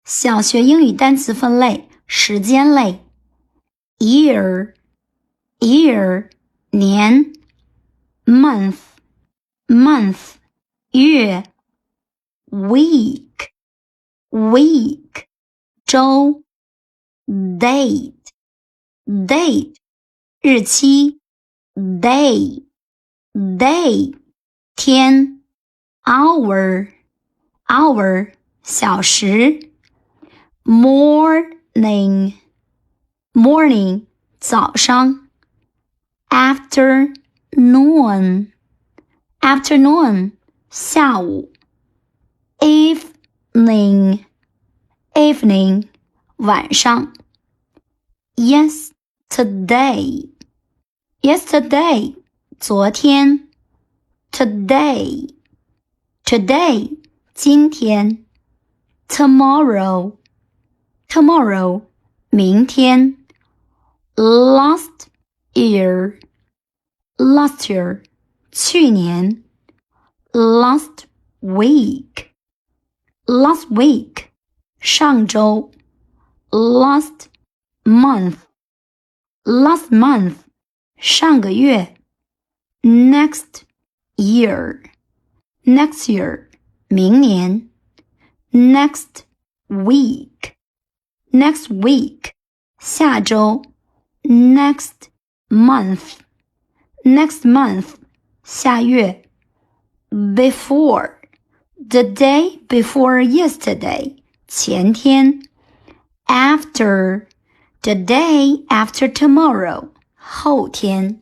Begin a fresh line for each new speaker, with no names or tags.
小学英语单词分类，时间类。year 年。month 月。week 周。date 日期。day 天。hour 小时。morning 早上。afternoon 下午。evening 晚上。yesterday 昨天。today 今天。tomorrow 明天。last year 去年。last week 上周。last month 上个月。next year 明年。next week 下周。next month 下月。before the day before yesterday 前天。after the day after tomorrow 后天。